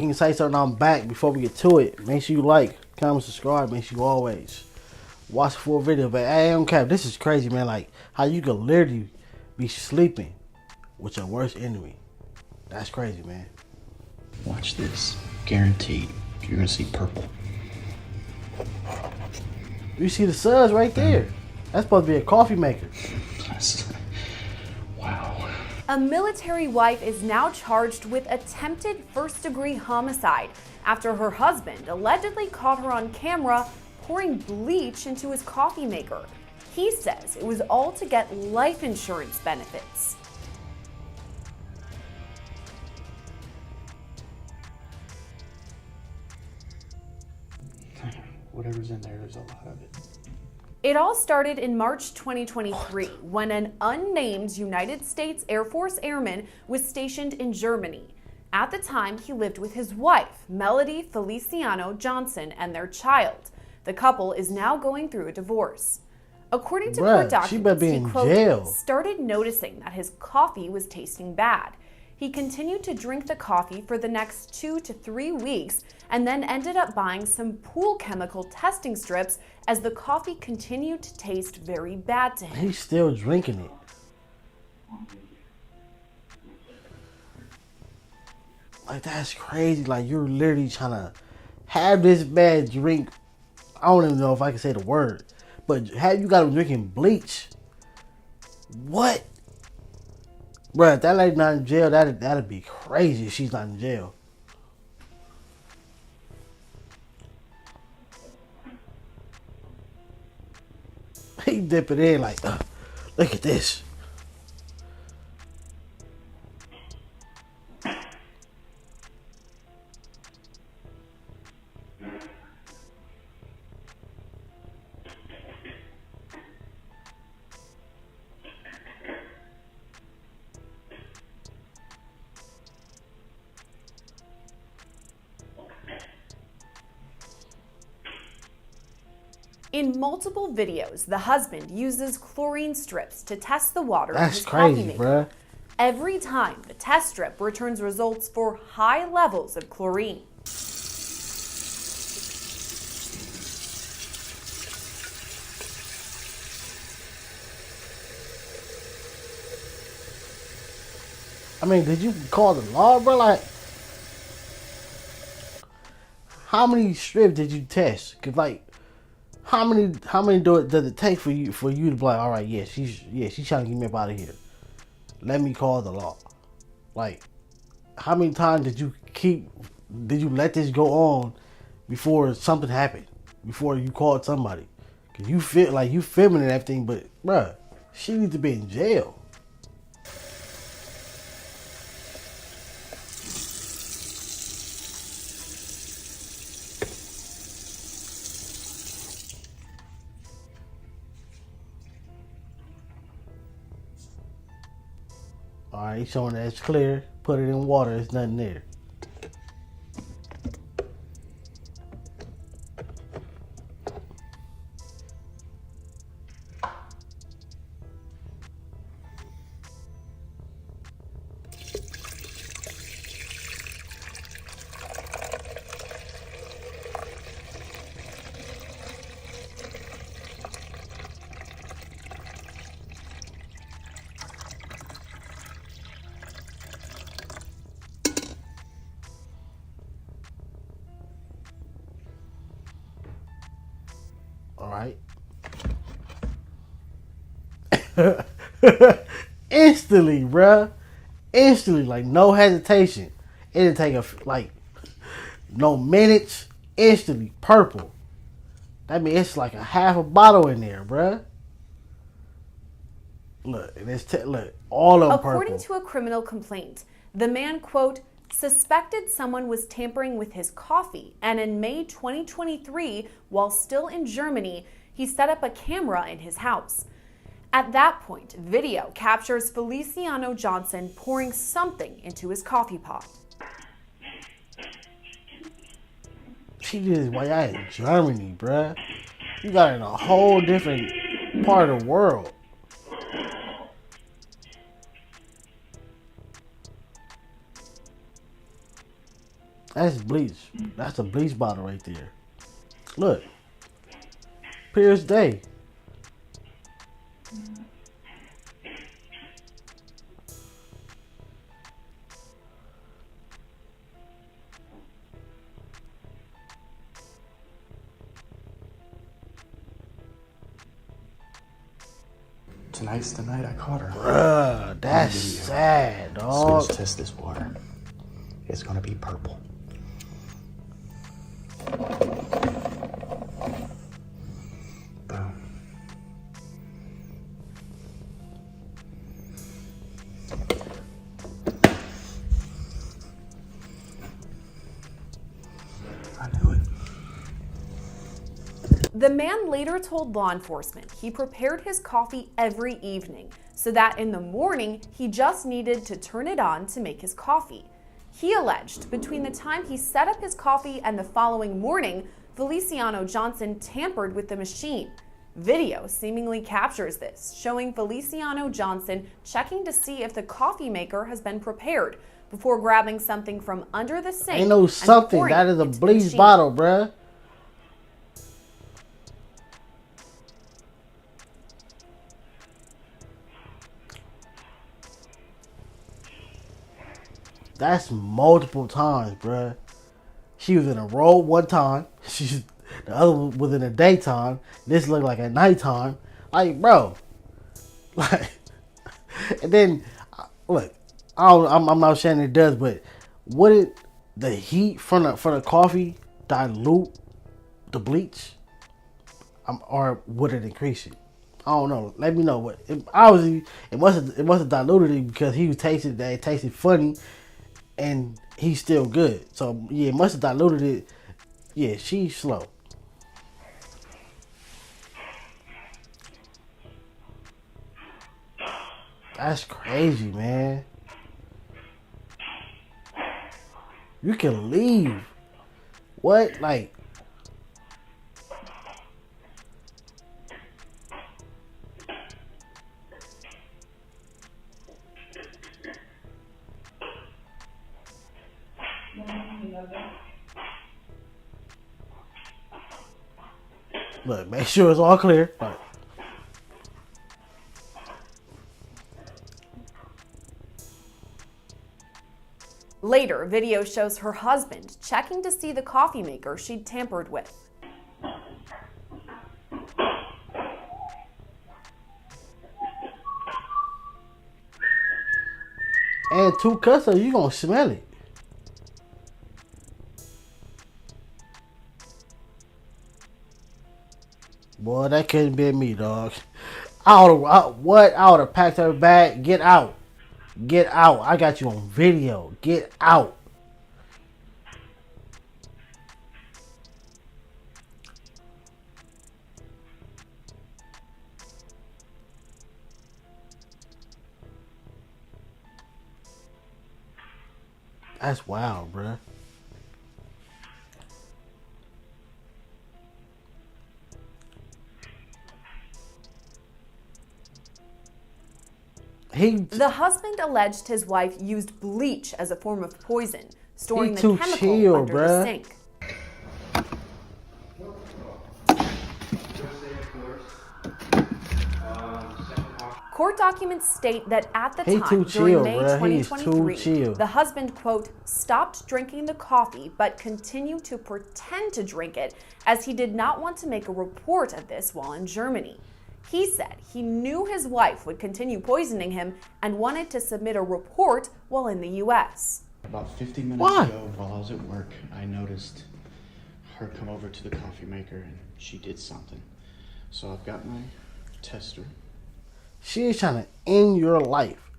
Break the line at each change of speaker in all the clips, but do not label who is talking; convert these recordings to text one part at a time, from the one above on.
You can say something. I'm back. Before we get to it, make sure you like, comment, subscribe. Make sure you always watch the full video. But hey, I don't care. This is crazy, man. Like how you could literally be sleeping with your worst enemy. That's crazy, man.
Watch this. Guaranteed. You're gonna see purple.
You see the suds right there. That's supposed to be a coffee maker.
Wow.
A military wife is now charged with attempted first-degree homicide after her husband allegedly caught her on camera pouring bleach into his coffee maker. He says it was all to get life insurance benefits.
Whatever's in there, there's a lot of it.
It all started in March 2023 when an unnamed United States Air Force airman was stationed in Germany. At the time, he lived with his wife, Melody Feliciano Johnson, and their child. The couple is now going through a divorce. According to court documents, he, quote, started noticing that his coffee was tasting bad. He continued to drink the coffee for the next 2 to 3 weeks and then ended up buying some pool chemical testing strips as the coffee continued to taste very bad to him.
He's still drinking it. Like, that's crazy. Like, you're literally trying to have this bad drink. I don't even know if I can say the word. But have you got him drinking bleach? What? Bruh, if that lady not in jail, that'd be crazy if she's not in jail. He dip it in like, look at this.
In multiple videos, the husband uses chlorine strips to test the water in
That's
his
crazy,
coffee maker.
bruh.
Every time, the test strip returns results for high levels of chlorine.
I mean, did you call the law, bro? Like, how many strips did you test? Cause like, how many does it take for you to be like, all right, yeah, she's trying to get me up out of here. Let me call the law. Like, how many times did you let this go on before something happened? Before you called somebody? Cause you feel like you filming and everything, but bruh, she needs to be in jail. Alright, showing that it's clear. Put it in water, there's nothing there. Alright. Instantly, bruh. Instantly, like no hesitation. It didn't take no minutes. Instantly, purple. That means it's like a half a bottle in there, bruh. Look, and it's look, all of them purple.
According to a criminal complaint, the man, quote, suspected someone was tampering with his coffee, and in May 2023, while still in Germany, he set up a camera in his house. At that point, video captures Feliciano Johnson pouring something into his coffee pot.
She did this while y'all in Germany, bruh. You got it in a whole different part of the world. That's bleach. That's a bleach bottle right there. Look. Pierce Day.
Tonight's the night I caught her.
Bruh, that's sad,
So
dog.
let's test this water. It's gonna be purple. Boom. I knew it.
The man later told law enforcement he prepared his coffee every evening so that in the morning he just needed to turn it on to make his coffee. He alleged between the time he set up his coffee and the following morning, Feliciano Johnson tampered with the machine. Video seemingly captures this, showing Feliciano Johnson checking to see if the coffee maker has been prepared before grabbing something from under the sink.
Ain't no
and
something.
pouring
That
it
is a
into the
bleach
machine.
bottle, bruh. That's multiple times, bruh. She was in a row one time. The other one was in the daytime. This looked like at nighttime. Like, bro. Like, and then, look, I'm not saying it does, but wouldn't the heat from the coffee dilute the bleach? Or would it increase it? I don't know. Let me know. What obviously it must have diluted it because he was tasting that it tasted funny, and he's still good. So yeah, it must have diluted it. Yeah, she's slow. That's crazy, man. You can leave. What? Like, look, make sure it's all clear. Right.
Later, video shows her husband checking to see the coffee maker she'd tampered with.
And two cussers, you gonna smell it. Boy, that couldn't be me, dog. I would have packed her bag. Get out. Get out. I got you on video. Get out. That's wild, bruh.
The husband alleged his wife used bleach as a form of poison, storing the
too
chemical
chill,
under the
bruh.
sink. Court documents state that at the
He
time,
too
during
chill,
May
bruh. He is too
2023,
chill.
the husband, quote, stopped drinking the coffee but continued to pretend to drink it as he did not want to make a report of this while in Germany. He said he knew his wife would continue poisoning him and wanted to submit a report while in the U.S.
About 50 minutes
Why?
ago, while I was at work, I noticed her come over to the coffee maker and she did something. So I've got my tester.
She is trying to end your life.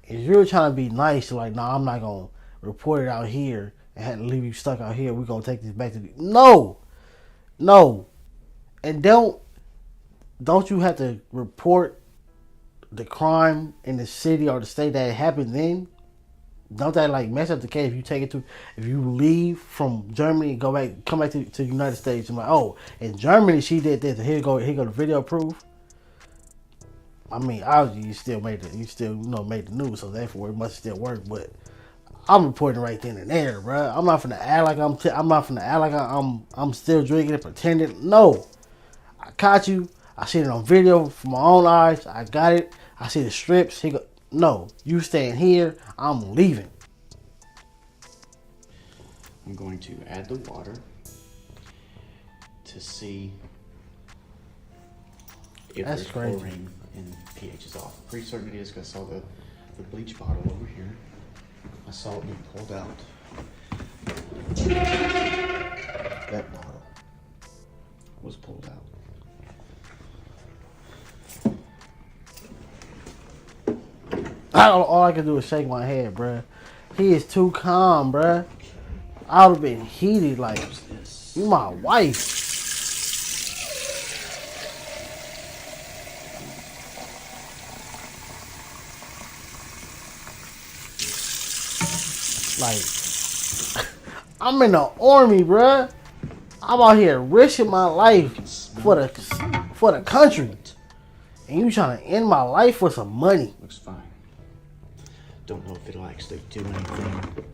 If you're trying to be nice, like, nah, I'm not going to report it out here and have to leave you stuck out here. We're going to take this back to the... No. And don't you have to report the crime in the city or the state that it happened then? Don't that like mess up the case if you leave from Germany and come back to the United States and like, oh, in Germany she did this, and here go the video proof. I mean, obviously you still made the news, so therefore it must still work. But I'm reporting right then and there, bro. I'm not finna act like I'm not finna act like I'm still drinking and pretending. No, I caught you. I seen it on video from my own eyes. I got it. I see the strips. No, you staying here. I'm leaving.
I'm going to add the water to see if
That's
the
crazy.
chlorine and pH is off. Pretty certain it is because I saw the bleach bottle over here. I saw it being pulled out. That bottle was pulled out.
All I can do is shake my head, bruh. He is too calm, bruh. I would have been heated, like, you my wife. Like, I'm in the army, bruh. I'm out here risking my life for the country. And you trying to end my life for some money.
Looks fine. Don't know if it'll actually do anything.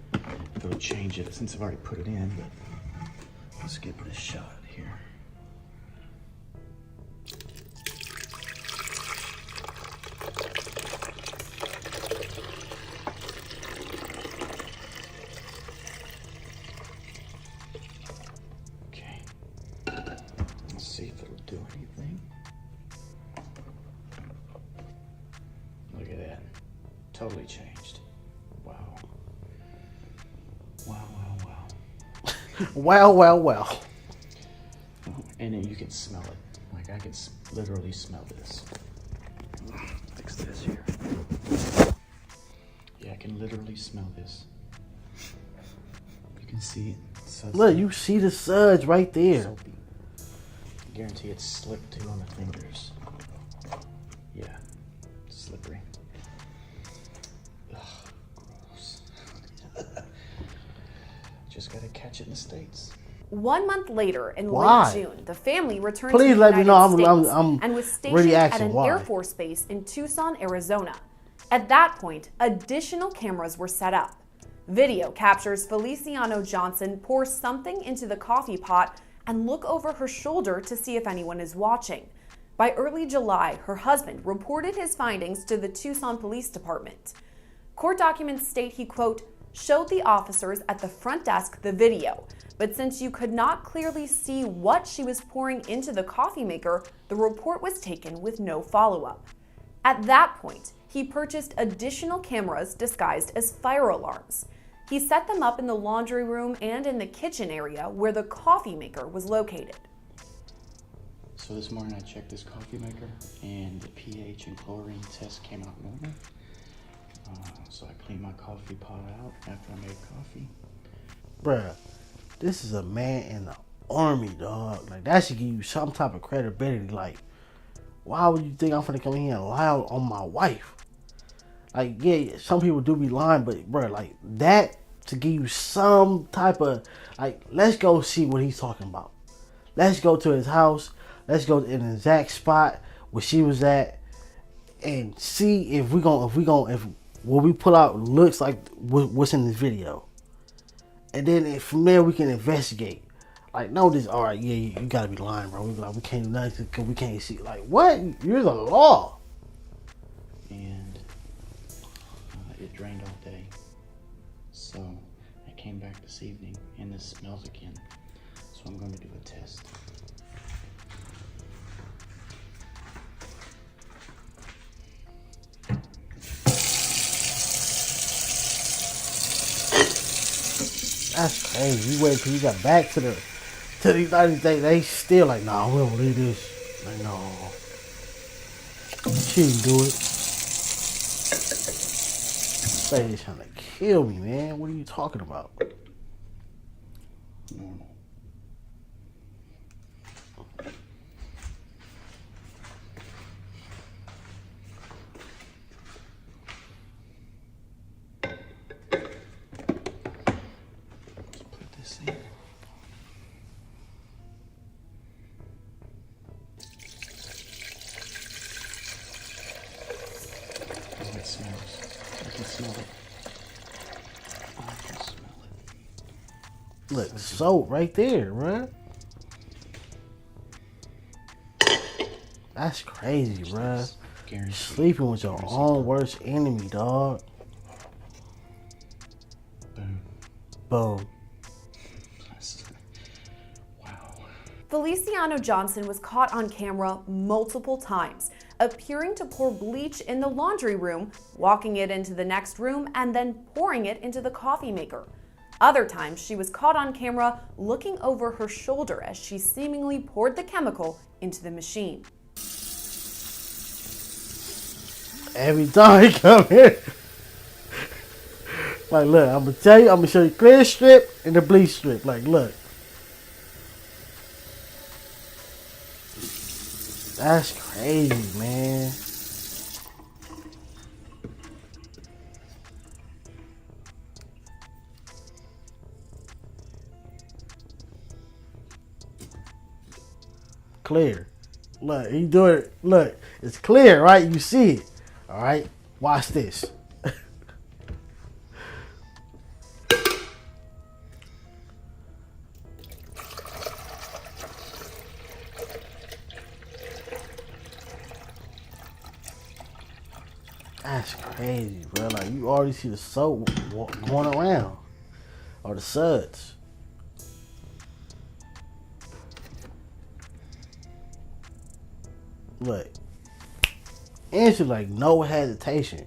If it'll change it since I've already put it in, but let's give it a shot here. Okay. Let's see if it'll do anything. Look at that. Totally changed. Wow. Wow, wow, wow.
Well.
And then you can smell it. Like I can literally smell this. Fix this here. Yeah, I can literally smell this. You can see it.
Look, you see the suds right there.
Soapy. I guarantee it's slipped too on the fingers. Yeah, slippery. Ugh, gross. Just gotta catch it in the States.
1 month later, in
Why?
late June, the family returned
Please
to the
let me
United
know.
States
I'm
and was stationed
really
at
asking
an
why.
Air Force base in Tucson, Arizona. At that point, additional cameras were set up. Video captures Feliciano Johnson pour something into the coffee pot and look over her shoulder to see if anyone is watching. By early July, her husband reported his findings to the Tucson Police Department. Court documents state he, quote, showed the officers at the front desk the video, but since you could not clearly see what she was pouring into the coffee maker, the report was taken with no follow-up. At that point, he purchased additional cameras disguised as fire alarms. He set them up in the laundry room and in the kitchen area where the coffee maker was located.
So this morning I checked this coffee maker and the pH and chlorine test came out normal. So I cleaned my coffee pot out after I made coffee.
Bruh, this is a man in the army, dog. Like, that should give you some type of credibility. Like, why would you think I'm finna come in here and lie on my wife? Like, yeah, some people do be lying, but bruh, like, that to give you some type of, like, let's go see what he's talking about. Let's go to his house. Let's go in the exact spot where she was at and see if what we pull out looks like what's in this video. And then from there we can investigate. Like, no, this, all right, yeah, you gotta be lying, bro. We be like, we can't do nothing because we can't see. Like, what? You're the law.
And it drained all day. So I came back this evening and this smells again. So I'm going to do a test.
That's crazy. You wait till you got back to the United States. They still like, nah, we don't believe this. Like, no. She didn't do it. They trying to kill me, man. What are you talking about?
Normal. Let's put this in. How it smells. I can smell it.
Look, soap right there, bruh. That's crazy, bruh.
Guaranteed.
Sleeping with your own worst enemy, dog.
Boom.
Boom.
Wow.
Feliciano Johnson was caught on camera multiple times, appearing to pour bleach in the laundry room, walking it into the next room, and then pouring it into the coffee maker. Other times, she was caught on camera looking over her shoulder as she seemingly poured the chemical into the machine.
Every time he come here, like, look, I'm gonna tell you, I'm gonna show you clear strip and the bleach strip. Like, look, that's crazy, man. Clear. Look, he doing it. Look, it's clear, right? You see it. All right, watch this. That's crazy, bro. Like, you already see the soap going around, or the suds. Look, and she's like, no hesitation.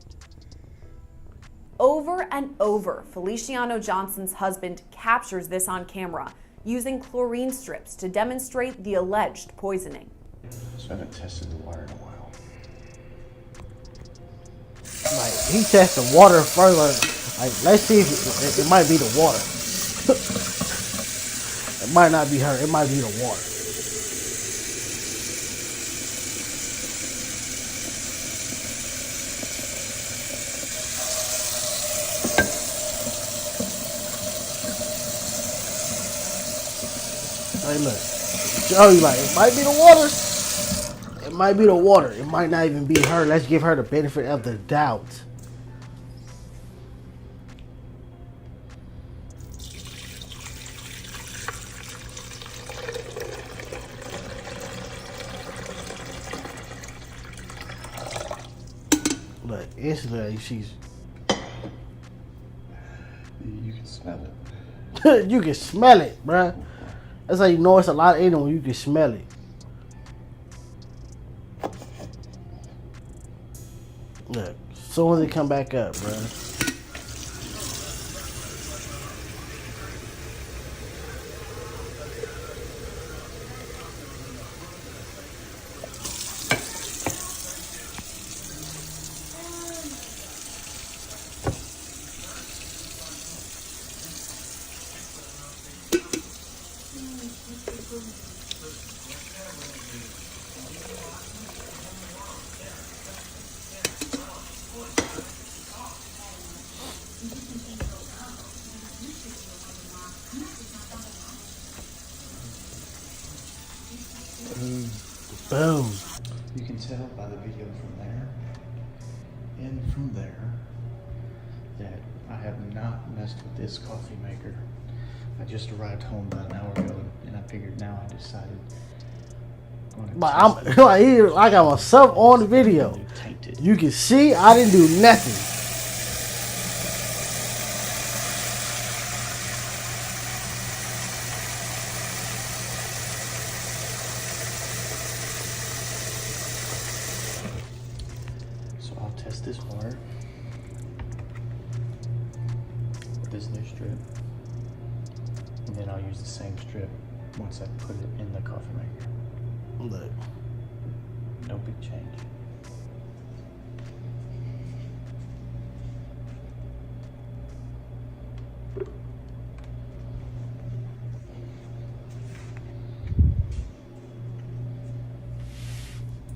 Over and over, Feliciano Johnson's husband captures this on camera, using chlorine strips to demonstrate the alleged poisoning.
So I haven't tested the water in a while.
Like, he tested water first. Like, let's see if it might be the water. It might not be her. It might be the water. Hey, look. Show you, like, it might be the water. It might be the water. It might not even be her. Let's give her the benefit of the doubt. Look, instantly she's.
You can smell it.
You can smell it, bruh. That's how you know it's a lot of it when you can smell it. Look, as soon as it come back up, bruh. Boom.
You can tell by the video from there and from there that I have not messed with this coffee maker. I just arrived home about an hour ago and I figured now I decided
But I'm like, here, I got myself on the video.
tainted.
You can see I didn't do nothing.
So I'll test this water with this new strip, and then I'll use the same strip once I put it in the coffee maker.
Look.
No big change.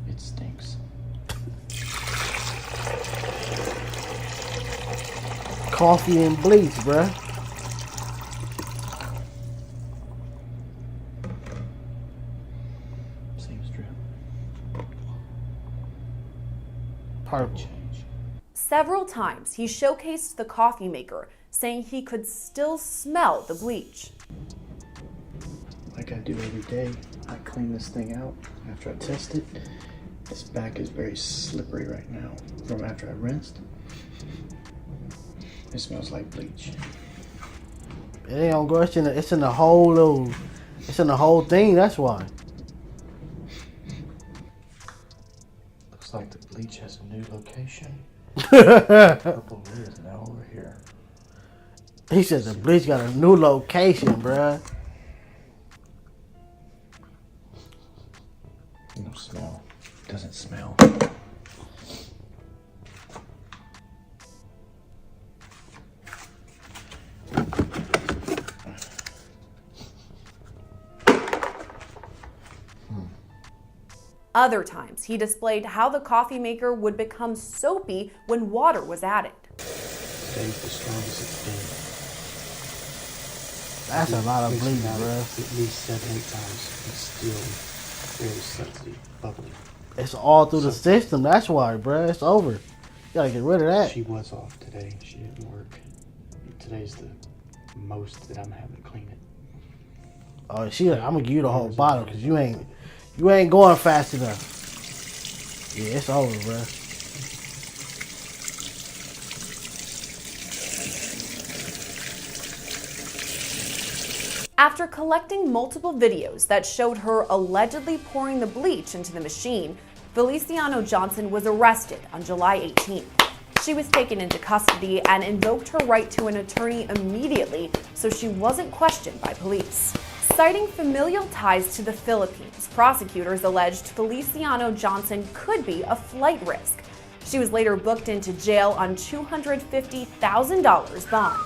It stinks.
Coffee and bleach, bruh.
Same strip.
Purple.
Change.
Several times, he showcased the coffee maker, saying he could still smell the bleach.
like I do every day. I clean this thing out after I test it. This back is very slippery right now from after I rinsed. It smells like bleach.
It ain't gonna go. It's in the whole little. It's in the whole thing. That's why.
Looks like the bleach has a new location. Purple is now over here.
He said the bleach got a new location, bruh.
No smell. Doesn't smell.
Other times, he displayed how the coffee maker would become soapy when water was added.
Today's the strongest it's been.
That's a lot of bleach,
Mixing out
bruh.
At least 7-8 times. It's still very salty, bubbly.
It's all through the system. That's why, bruh. It's over. You gotta get rid of that.
She was off today. She didn't work. Today's the most that I'm having to clean it.
Oh, she like, I'm gonna give you the whole bottle because you ain't going fast enough. Yeah, it's over, bruh.
After collecting multiple videos that showed her allegedly pouring the bleach into the machine, Feliciano Johnson was arrested on July 18th. She was taken into custody and invoked her right to an attorney immediately, so she wasn't questioned by police. Citing familial ties to the Philippines, prosecutors alleged Feliciano Johnson could be a flight risk. She was later booked into jail on $250,000 bond.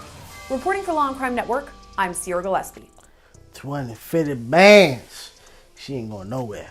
Reporting for Law and Crime Network, I'm Sierra Gillespie.
20 fitted bands. She ain't going nowhere.